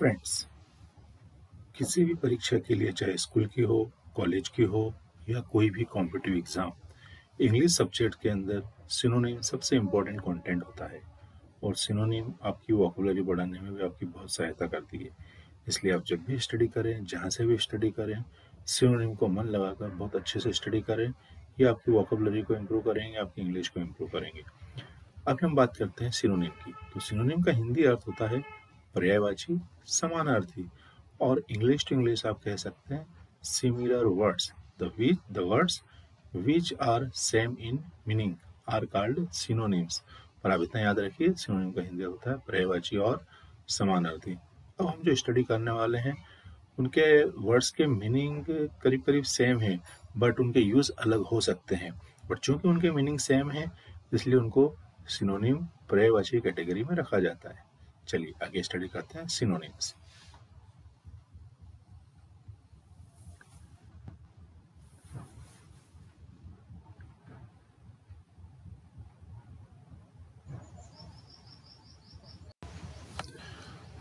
Friends, किसी भी परीक्षा के लिए चाहे स्कूल की हो, कॉलेज की हो या कोई भी कॉम्पिटिटिव एग्जाम, इंग्लिश सब्जेक्ट के अंदर सिनोनिम सबसे इम्पोर्टेंट कंटेंट होता है। और सिनोनिम आपकी वोकैबुलरी बढ़ाने में भी आपकी बहुत सहायता करती है। इसलिए आप जब भी स्टडी करें, जहाँ से भी स्टडी करें, सिनोनिम को मन लगाकर बहुत अच्छे से स्टडी करें। ये आपकी वोकैबुलरी को इम्प्रूव करेंगे, आपकी इंग्लिश को इम्प्रूव करेंगे। अब हम बात करते हैं सिनोनिम की। तो सिनोनिम का हिंदी अर्थ होता है पर्यायवाची, समानार्थी, और इंग्लिश टू इंग्लिश आप कह सकते हैं similar words. The words which are same in meaning are called synonyms. पर आप इतना याद रखिए, सिनोनिम का हिंदी होता है पर्यायवाची और समानार्थी। अब हम जो स्टडी करने वाले हैं उनके वर्ड्स के मीनिंग करीब करीब सेम है, बट उनके यूज अलग हो सकते हैं। बट चूंकि उनके मीनिंग सेम है, इसलिए उनको सिनोनिम पर्यायवाची कैटेगरी में रखा जाता है। चलिए आगे स्टडी करते हैं सिनोनिम्स।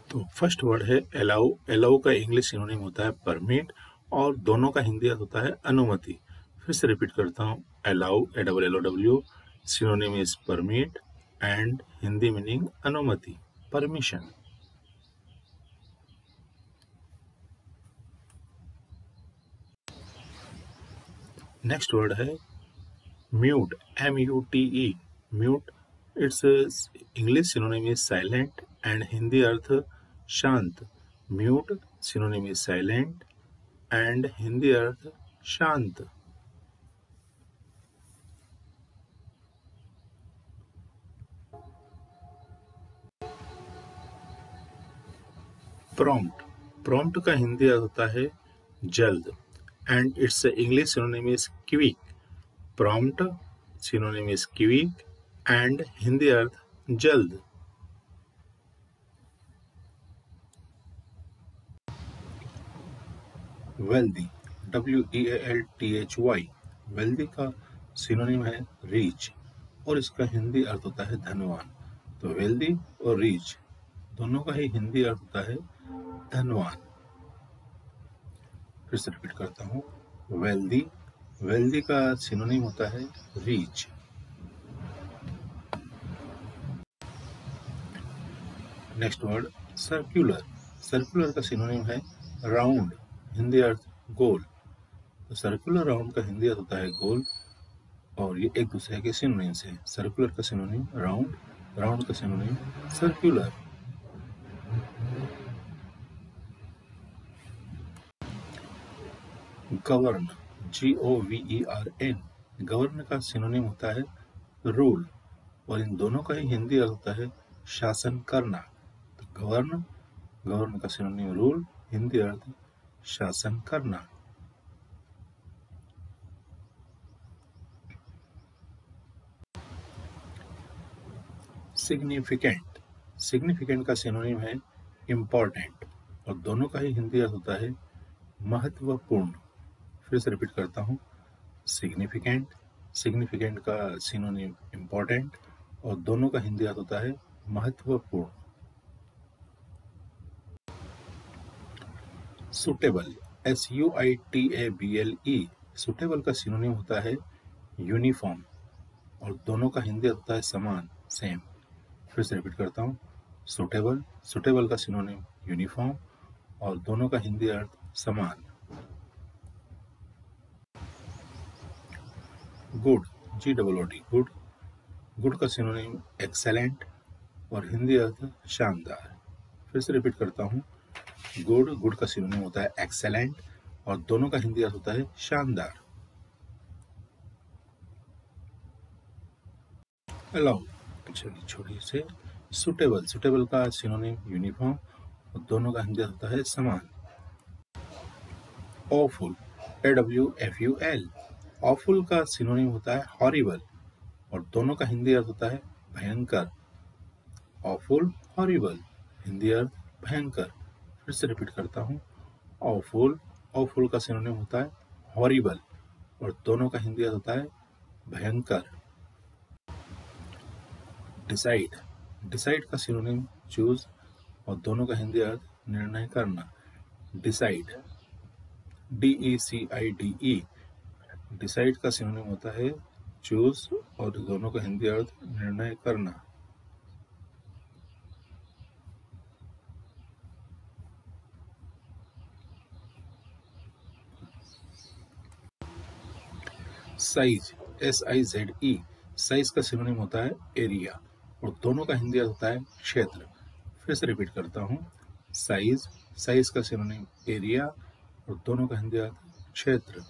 तो फर्स्ट वर्ड है अलाउ। अलाउ का इंग्लिश सिनोनिम होता है परमिट, और दोनों का हिंदी अर्थ होता है अनुमति। फिर से रिपीट करता हूँ, allow ALLOW synonym is permit and Hindi meaning अनुमति, परमिशन। नेक्स्ट वर्ड है mute, MUTE। Mute, its English synonym is silent and Hindi अर्थ शांत। Mute synonym is silent and Hindi अर्थ शांत। प्रॉम्प्ट, प्रॉम्प्ट का हिंदी अर्थ होता है जल्द and its English synonym is quick. Prompt synonym is quick and Hindi अर्थ जल्द। Wealthy, WEALTHY। वेल्दी का सिनोनिम है रीच, और इसका हिंदी अर्थ होता है धनवान। तो वेल्दी और रीच दोनों का ही हिंदी अर्थ होता है धनवान। फिर से रिपीट करता हूँ, वेल्दी, वेल्दी का सिनोनिम होता है reach. Next word circular. Circular का सिनोनिम है राउंड, हिंदी अर्थ गोल। तो सर्कुलर राउंड का हिंदी अर्थ होता है गोल, और ये एक दूसरे के सिनोनिम्स हैं। सर्कुलर का सिनोनिम राउंड, राउंड का synonym circular. Govern, GOVERN। Govern का सिनोनिम होता है रूल, और इन दोनों का ही हिंदी अर्थ होता है शासन करना। तो गवर्न, गवर्न का सिनोनिम रूल, हिंदी अर्थ शासन करना। सिग्निफिकेंट, सिग्निफिकेंट का सिनोनिम है इम्पोर्टेंट, और दोनों का ही हिंदी अर्थ होता है महत्वपूर्ण। फिर से रिपीट करता हूँ, सिग्निफिकेंट, सिग्निफिकेंट का सिनोनिम इम्पोर्टेंट, और दोनों का हिंदी अर्थ होता है महत्वपूर्ण। Suitable, SUITABLE। सुटेबल का सिनोनिम होता है यूनिफॉर्म, और दोनों का हिंदी अर्थ होता है समान, सेम। फिर से रिपीट करता हूँ, सुटेबल, सुटेबल का सिनोनिम यूनिफॉर्म, और दोनों का हिंदी अर्थ समान। गुड, GOOD, गुड, गुड का सिनोनिम एक्सेलेंट, और हिंदी अर्थ शानदार। फिर से रिपीट करता हूँ, गुड, गुड का सिनोनिम होता है एक्सेलेंट, और दोनों का हिंदी अर्थ होता है शानदार। अलाउ, चलिए छोड़िए से, सुटेबल, सुटेबल का सिनोनिम यूनिफॉर्म, और दोनों का हिंदी अर्थ होता है समान। Awful, AWFUL। ऑफुल का सिनोनिम होता है हॉरिबल, और दोनों का हिंदी अर्थ होता है भयंकर। ऑफुल, हॉरिबल, हिंदी अर्थ भयंकर। फिर से रिपीट करता हूँ, ऑफुल, ऑफुल का सिनोनिम होता है हॉरिबल, और दोनों का हिंदी अर्थ होता है भयंकर। डिसाइड, डिसाइड का सिनोनिम चूज, और दोनों का हिंदी अर्थ निर्णय करना। डिसाइड, DECIDE, डिसाइड का सिनोनिम होता है चूज और दोनों का हिंदी अर्थ निर्णय करना। साइज, SIZE, साइज का सिनोनिम होता है एरिया और दोनों का हिंदी अर्थ होता है क्षेत्र। फिर से रिपीट करता हूँ, साइज, साइज का सिनोनिम एरिया और दोनों का हिंदी अर्थ क्षेत्र।